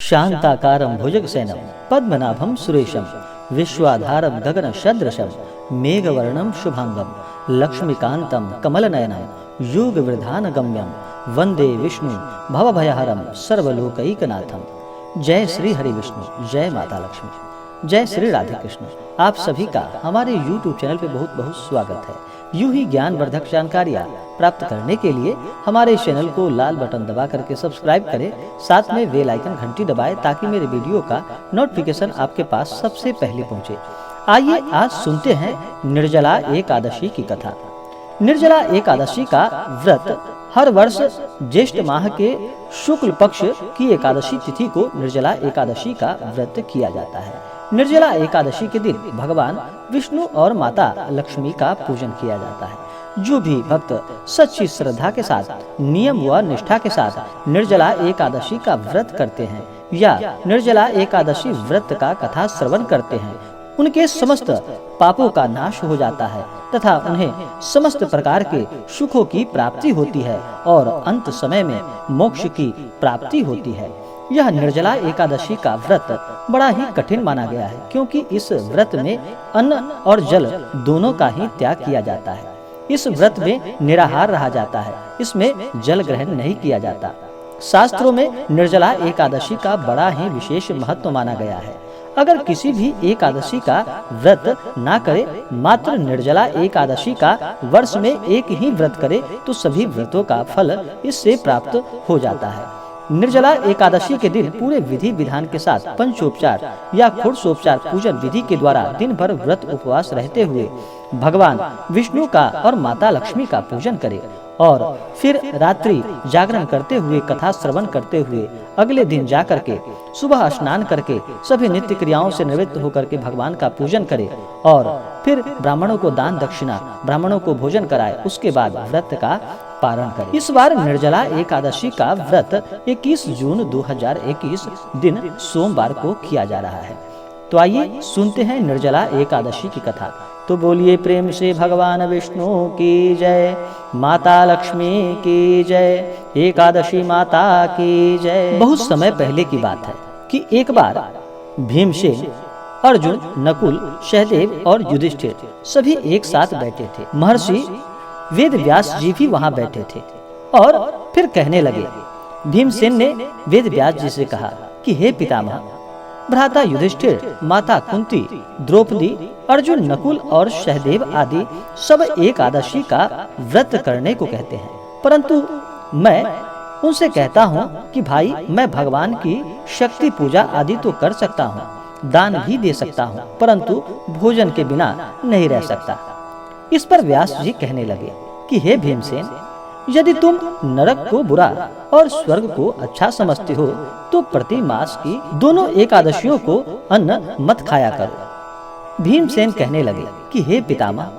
शांताकारं भुजगसेनं पद्मनाभं सुरेशं विश्वाधारं गगनसदृशं मेघवर्णं शुभांगं लक्ष्मीकान्तं कमलनयनं योगवृधानगम्यं वंदे विष्णु भवभयहरं सर्वलोकैकनाथं। जय श्री हरि विष्णु, जय माता लक्ष्मी, जय श्री राधे कृष्ण। आप सभी का हमारे YouTube चैनल पे बहुत बहुत स्वागत है। यूं ही ज्ञानवर्धक जानकारियाँ प्राप्त करने के लिए हमारे चैनल को लाल बटन दबा करके सब्सक्राइब करें, साथ में बेल आइकन घंटी दबाएं ताकि मेरे वीडियो का नोटिफिकेशन आपके पास सबसे पहले पहुंचे। आइए आज सुनते हैं निर्जला एकादशी की कथा। निर्जला एकादशी का व्रत हर वर्ष ज्येष्ठ माह के शुक्ल पक्ष की एकादशी तिथि को निर्जला एकादशी का व्रत किया जाता है। निर्जला एकादशी के दिन भगवान विष्णु और माता लक्ष्मी का पूजन किया जाता है। जो भी भक्त सच्ची श्रद्धा के साथ, नियम व निष्ठा के साथ निर्जला एकादशी का व्रत करते हैं या निर्जला एकादशी व्रत का कथा श्रवण करते हैं, उनके समस्त पापों का नाश हो जाता है तथा उन्हें समस्त प्रकार के सुखों की प्राप्ति होती है और अंत समय में मोक्ष की प्राप्ति होती है। यह निर्जला एकादशी का व्रत बड़ा ही कठिन माना गया है, क्योंकि इस व्रत में अन्न और जल दोनों का ही त्याग किया जाता है। इस व्रत में निराहार रहा जाता है, इसमें जल ग्रहण नहीं किया जाता। शास्त्रों में निर्जला एकादशी का बड़ा ही विशेष महत्व माना गया है। अगर किसी भी एकादशी का व्रत ना करे, मात्र निर्जला एकादशी का वर्ष में एक ही व्रत करे, तो सभी व्रतों का फल इससे प्राप्त हो जाता है। निर्जला एकादशी के दिन पूरे विधि विधान के साथ पंचोपचार या षोडशोपचार पूजन विधि के द्वारा दिन भर व्रत उपवास रहते हुए भगवान विष्णु का और माता लक्ष्मी का पूजन करे और फिर रात्रि जागरण करते हुए, कथा श्रवण करते हुए अगले दिन जाकर के सुबह स्नान करके सभी नित्य क्रियाओं से निवृत्त होकर के भगवान का पूजन करे और फिर ब्राह्मणों को दान दक्षिणा, ब्राह्मणों को भोजन कराए, उसके बाद व्रत का पारण करें। इस बार निर्जला एकादशी का व्रत 21 जून 2021 दिन सोमवार को किया जा रहा है। तो आइए सुनते हैं निर्जला एकादशी की कथा। तो बोलिए प्रेम से भगवान विष्णु की जय, माता लक्ष्मी की जय, एकादशी माता की जय। बहुत समय पहले की बात है कि एक बार भीमसेन, अर्जुन, नकुल, सहदेव और युधिष्ठिर सभी एक साथ बैठे थे। महर्षि वेद व्यास जी भी वहाँ बैठे थे और फिर कहने लगे। भीमसेन ने वेद व्यास जी से कहा कि हे पितामह, भ्राता युधिष्ठिर, माता कुंती, द्रौपदी, अर्जुन, नकुल और सहदेव आदि सब एकादशी का व्रत करने को कहते हैं, परंतु मैं उनसे कहता हूँ कि भाई, मैं भगवान की शक्ति पूजा आदि तो कर सकता हूँ, दान भी दे सकता हूँ, परंतु भोजन के बिना नहीं रह सकता। इस पर व्यास जी कहने लगे कि हे भीमसेन, यदि तुम नरक को बुरा और स्वर्ग को अच्छा समझते हो तो प्रति मास की दोनों एकादशियों को अन्न मत खाया करो। भीमसेन कहने लगे कि हे पितामह,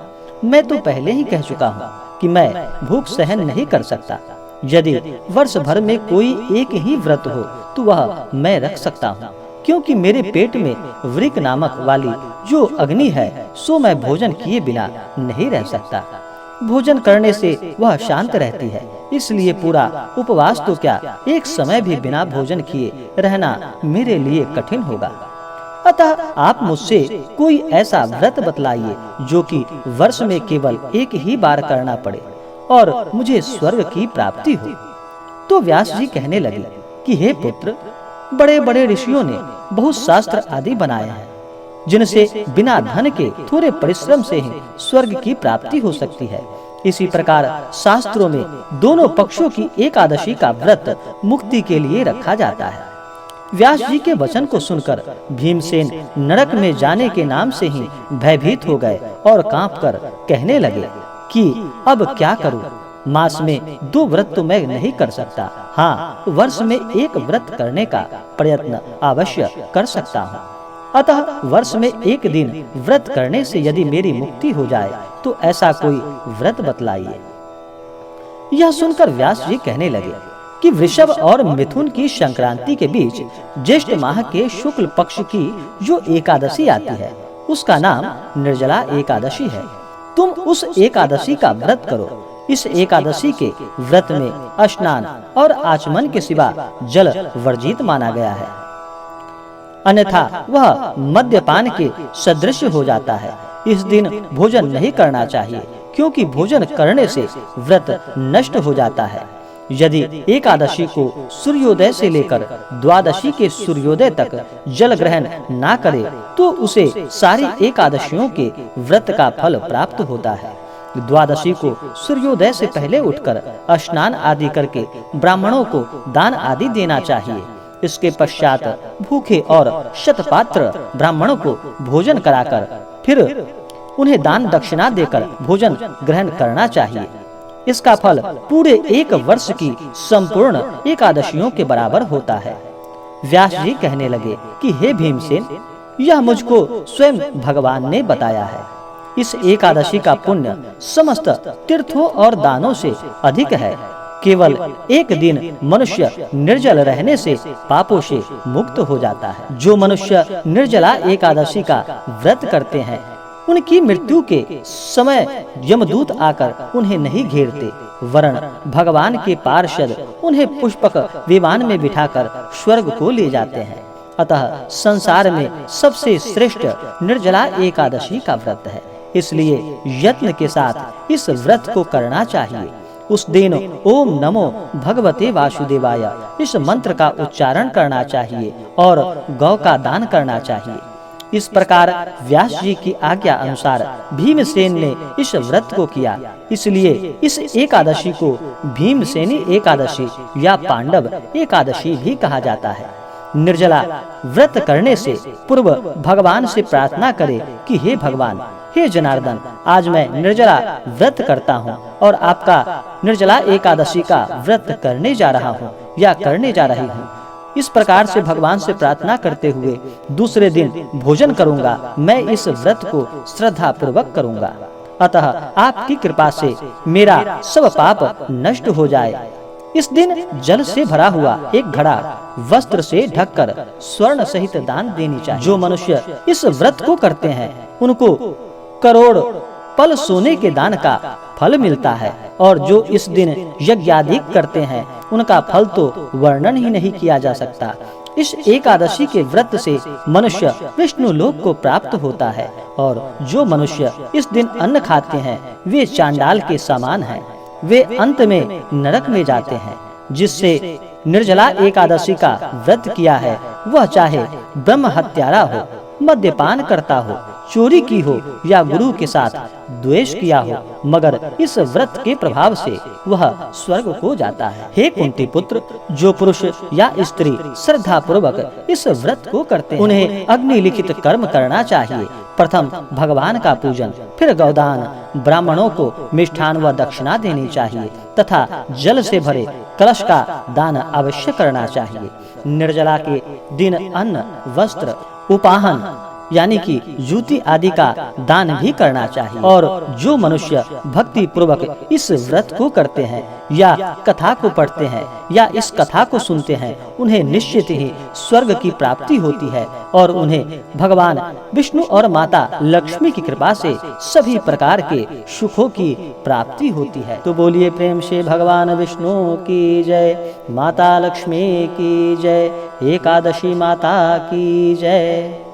मैं तो पहले ही कह चुका हूँ कि मैं भूख सहन नहीं कर सकता। यदि वर्ष भर में कोई एक ही व्रत हो तो वह मैं रख सकता हूँ, क्योंकि मेरे पेट में वृक नामक वाली जो अग्नि है, सो मैं भोजन किए बिना नहीं रह सकता। भोजन करने से वह शांत रहती है, इसलिए पूरा उपवास तो क्या, एक समय भी बिना भोजन किए रहना मेरे लिए कठिन होगा। अतः आप मुझसे कोई ऐसा व्रत बतलाइए जो कि वर्ष में केवल एक ही बार करना पड़े और मुझे स्वर्ग की प्राप्ति हो। तो व्यास जी कहने लगे कि हे पुत्र, बड़े बड़े ऋषियों ने बहुत शास्त्र आदि बनाए हैं, जिनसे बिना धन के थोड़े परिश्रम से ही स्वर्ग की प्राप्ति हो सकती है। इसी प्रकार शास्त्रों में दोनों पक्षों की एकादशी का व्रत मुक्ति के लिए रखा जाता है। व्यास जी के वचन को सुनकर भीमसेन नरक में जाने के नाम से ही भयभीत हो गए और कांपकर कहने लगे कि अब क्या करूं? मास में 2 व्रत तो मैं नहीं कर सकता, हाँ, वर्ष में एक व्रत करने का प्रयत्न अवश्य कर सकता हूँ। अतः वर्ष में एक दिन व्रत करने से यदि मेरी मुक्ति हो जाए तो ऐसा कोई व्रत बतलाइए। यह सुनकर व्यास जी कहने लगे कि वृषभ और मिथुन की संक्रांति के बीच ज्येष्ठ माह के शुक्ल पक्ष की जो एकादशी आती है, उसका नाम निर्जला एकादशी है। तुम उस एकादशी का व्रत करो। इस एकादशी के व्रत में स्नान और आचमन के सिवा जल वर्जित माना गया है। अन्यथा वह मद्यपान के सदृश हो जाता है। इस दिन भोजन नहीं करना चाहिए, क्योंकि भोजन करने से व्रत नष्ट हो जाता है। यदि एकादशी को सूर्योदय से लेकर द्वादशी के सूर्योदय तक जल ग्रहण ना करे तो उसे सारी एकादशियों के व्रत का फल प्राप्त होता है। द्वादशी को सूर्योदय से पहले उठकर स्नान आदि करके ब्राह्मणों को दान आदि देना चाहिए। इसके पश्चात भूखे और शतपात्र ब्राह्मणों को भोजन कराकर फिर उन्हें दान दक्षिणा देकर भोजन ग्रहण करना चाहिए। इसका फल पूरे एक वर्ष की संपूर्ण एकादशियों के बराबर होता है। व्यास जी कहने लगे कि हे भीमसेन, यह मुझको स्वयं भगवान ने बताया है। इस एकादशी का पुण्य समस्त तीर्थों और दानों से अधिक है। केवल एक दिन मनुष्य निर्जल रहने से पापों से मुक्त हो जाता है। जो मनुष्य निर्जला एकादशी का व्रत करते हैं, उनकी मृत्यु के समय यमदूत आकर उन्हें नहीं घेरते, वरन भगवान के पार्षद उन्हें पुष्पक विमान में बिठाकर स्वर्ग को ले जाते हैं। अतः संसार में सबसे श्रेष्ठ निर्जला एकादशी का व्रत है। इसलिए यत्न के साथ इस व्रत को करना चाहिए। उस दिन ओम नमो भगवते वासुदेवाय इस मंत्र का उच्चारण करना चाहिए और गौ का दान करना चाहिए। इस प्रकार व्यास जी की आज्ञा अनुसार भीमसेन ने इस व्रत को किया। इसलिए इस एकादशी को भीमसेनी एकादशी या पांडव एकादशी भी कहा जाता है। निर्जला व्रत करने से पूर्व भगवान से प्रार्थना करे कि हे भगवान, हे जनार्दन, आज मैं निर्जला व्रत करता हूँ और आपका निर्जला एकादशी का व्रत करने जा रहा हूँ या करने जा रही हूँ। इस प्रकार से भगवान से प्रार्थना करते हुए दूसरे दिन भोजन करूंगा। मैं इस व्रत को श्रद्धा पूर्वक करूंगा। अतः आपकी कृपा से मेरा सब पाप नष्ट हो जाए। इस दिन जल से भरा हुआ एक घड़ा वस्त्र से ढककर स्वर्ण सहित दान देनी चाहिए। जो मनुष्य इस व्रत को करते हैं, उनको करोड़ पल सोने के दान का फल मिलता है। और जो इस दिन यज्ञ आदि करते हैं, उनका फल तो वर्णन ही नहीं किया जा सकता। इस एकादशी के व्रत से मनुष्य विष्णु लोक को प्राप्त होता है। और जो मनुष्य इस दिन अन्न खाते हैं, वे चांडाल के समान हैं। वे अंत में नरक में जाते हैं। जिससे निर्जला एकादशी का व्रत किया है, वह चाहे ब्रह्म हत्यारा हो, मद्यपान करता हो, चोरी की हो या गुरु के साथ द्वेष किया हो, मगर इस व्रत के प्रभाव से वह स्वर्ग को जाता है। हे कुंती पुत्र, जो पुरुष या स्त्री श्रद्धा पूर्वक इस व्रत को करते हैं, उन्हें अग्नि लिखित कर्म करना चाहिए। प्रथम भगवान का पूजन, फिर गौदान, ब्राह्मणों को मिष्ठान व दक्षिणा देनी चाहिए तथा जल से भरे कलश का दान अवश्य करना चाहिए। निर्जला के दिन अन्न, वस्त्र, उपाहन यानी कि जूती आदि का दान भी करना चाहिए। और जो मनुष्य भक्ति पूर्वक इस व्रत को करते हैं या कथा को पढ़ते हैं या इस कथा को सुनते हैं, उन्हें निश्चित ही स्वर्ग की प्राप्ति होती है और उन्हें भगवान विष्णु और माता लक्ष्मी की कृपा से सभी प्रकार के सुखों की प्राप्ति होती है। तो बोलिए प्रेम से भगवान विष्णु की जय, माता लक्ष्मी की जय, एकादशी माता की जय।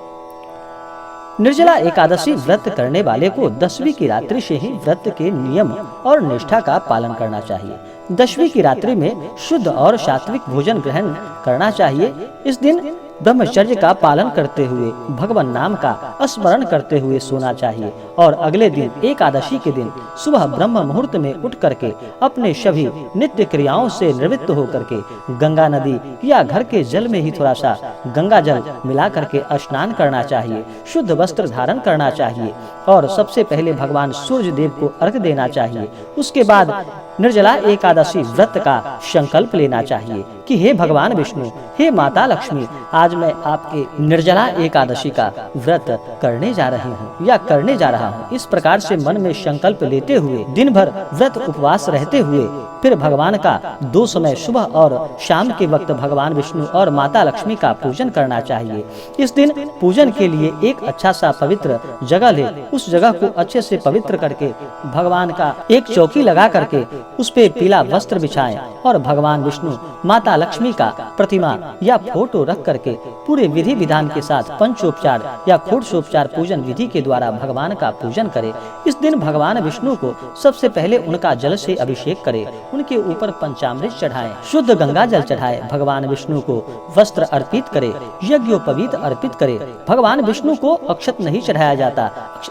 निर्जला एकादशी व्रत करने वाले को 10वीं की रात्रि से ही व्रत के नियम और निष्ठा का पालन करना चाहिए। 10वीं की रात्रि में शुद्ध और सात्विक भोजन ग्रहण करना चाहिए। इस दिन ब्रह्मचर्य का पालन करते हुए भगवान नाम का स्मरण करते हुए सोना चाहिए और अगले दिन एकादशी के दिन सुबह ब्रह्म मुहूर्त में उठ करके अपने सभी नित्य क्रियाओं से निवृत्त होकर के गंगा नदी या घर के जल में ही थोड़ा सा गंगा जल मिला करके स्नान करना चाहिए। शुद्ध वस्त्र धारण करना चाहिए और सबसे पहले भगवान सूर्य देव को अर्घ देना चाहिए। उसके बाद निर्जला एकादशी व्रत का संकल्प लेना चाहिए कि हे भगवान विष्णु, हे माता लक्ष्मी, आज मैं आपके निर्जला एकादशी का व्रत करने जा रही हूँ या करने जा रहा हूँ। इस प्रकार से मन में संकल्प लेते हुए दिन भर व्रत उपवास रहते हुए फिर भगवान का 2 समय सुबह और शाम के वक्त भगवान विष्णु और माता लक्ष्मी का पूजन करना चाहिए। इस दिन पूजन के लिए एक अच्छा सा पवित्र जगह ले, उस जगह को अच्छे से पवित्र करके भगवान का एक चौकी लगा करके उस पे पीला वस्त्र बिछाएं और भगवान विष्णु माता लक्ष्मी का प्रतिमा या फोटो रख करके पूरे विधि विधान के साथ पंचोपचार या षोडशोपचार पूजन विधि के द्वारा भगवान का पूजन करें। इस दिन भगवान विष्णु को सबसे पहले उनका जल से अभिषेक करें, उनके ऊपर पंचामृत चढ़ाएं, शुद्ध गंगा जल चढ़ाएं, भगवान विष्णु को वस्त्र अर्पित करें, यज्ञोपवीत अर्पित करें। भगवान विष्णु को अक्षत नहीं चढ़ाया जाता,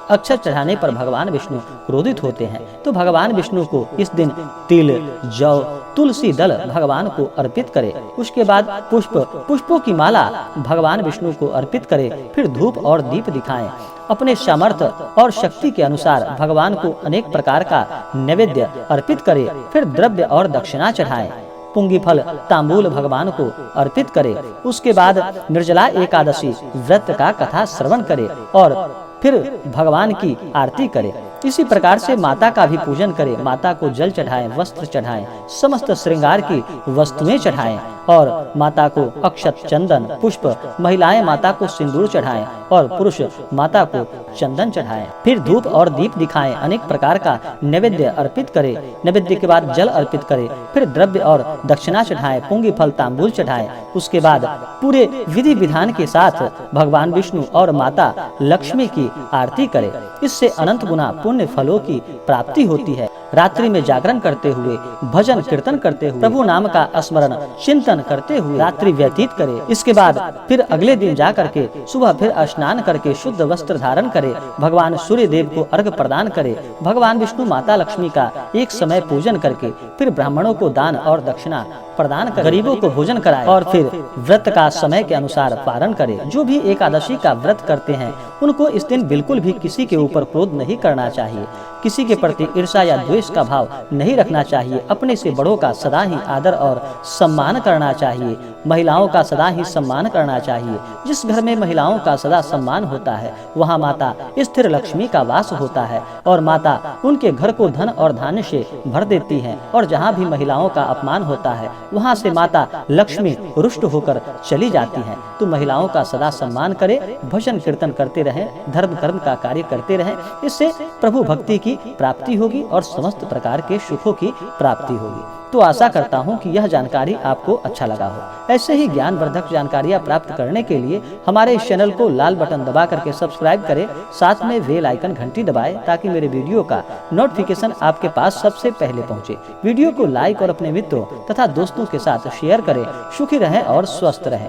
अक्षत चढ़ाने पर भगवान विष्णु क्रोधित होते हैं। तो भगवान विष्णु को इस दिन तिल, जौ, तुलसी दल भगवान को अर्पित करे। उसके बाद पुष्पों की माला भगवान विष्णु को अर्पित करे। फिर धूप और दीप दिखाएं। अपने सामर्थ्य और शक्ति के अनुसार भगवान को अनेक प्रकार का नैवेद्य अर्पित करे। फिर द्रव्य और दक्षिणा चढ़ाएं। पुंगी फल तांबूल भगवान को अर्पित करे। उसके बाद निर्जला एकादशी व्रत का कथा श्रवण करे और फिर भगवान की आरती करे। इसी प्रकार से माता का भी पूजन करें। माता को जल चढ़ाएं, वस्त्र चढ़ाएं, समस्त श्रृंगार की वस्तुएं चढ़ाएं और माता को अक्षत, चंदन, पुष्प, महिलाएं माता को सिंदूर चढ़ाएं और पुरुष माता को चंदन चढ़ाएं। फिर धूप और दीप दिखाएं। अनेक प्रकार का नैवेद्य अर्पित करें। नैवेद्य के बाद जल अर्पित करें। फिर द्रव्य और दक्षिणा चढ़ाएं, पुंगी फल तांबूल चढ़ाएं। उसके बाद पूरे विधि विधान के साथ भगवान विष्णु और माता लक्ष्मी की आरती करें। इससे अनंत गुना पुण्य फलों की प्राप्ति होती है। रात्रि में जागरण करते हुए, भजन कीर्तन करते हुए, प्रभु नाम का स्मरण चिंतन करते हुए रात्रि व्यतीत करे। इसके बाद फिर अगले दिन जा करके सुबह फिर स्नान करके शुद्ध वस्त्र धारण करे। भगवान सूर्य देव को अर्घ प्रदान करे। भगवान विष्णु माता लक्ष्मी का एक समय पूजन करके फिर ब्राह्मणों को दान और दक्षिणा प्रदान कर गरीबों को भोजन कराए और फिर व्रत का समय के अनुसार पारण करे। जो भी एकादशी का व्रत करते हैं उनको इस दिन बिल्कुल भी किसी के ऊपर क्रोध नहीं करना चाहिए। किसी के प्रति ईर्ष्या या द्वेष का भाव नहीं रखना चाहिए। अपने से बड़ों का सदा ही आदर और सम्मान करना चाहिए। महिलाओं का सदा ही सम्मान करना चाहिए। जिस घर में महिलाओं का सदा सम्मान होता है वहाँ माता स्थिर लक्ष्मी का वास होता है और माता उनके घर को धन और धान्य से भर देती है। और जहाँ भी महिलाओं का अपमान होता है वहाँ से माता लक्ष्मी रुष्ट होकर चली जाती है। तो महिलाओं का सदा सम्मान करें, भजन कीर्तन करते रहें, धर्म कर्म का कार्य करते रहें। इससे प्रभु भक्ति की प्राप्ति होगी और समस्त प्रकार के सुखों की प्राप्ति होगी। तो आशा करता हूँ कि यह जानकारी आपको अच्छा लगा हो। ऐसे ही ज्ञानवर्धक जानकारियाँ प्राप्त करने के लिए हमारे इस चैनल को लाल बटन दबा करके सब्सक्राइब करें, साथ में बेल आइकन घंटी दबाएं ताकि मेरे वीडियो का नोटिफिकेशन आपके पास सबसे पहले पहुँचे। वीडियो को लाइक और अपने मित्रों तथा दोस्तों के साथ शेयर करें। सुखी रहें और स्वस्थ रहें।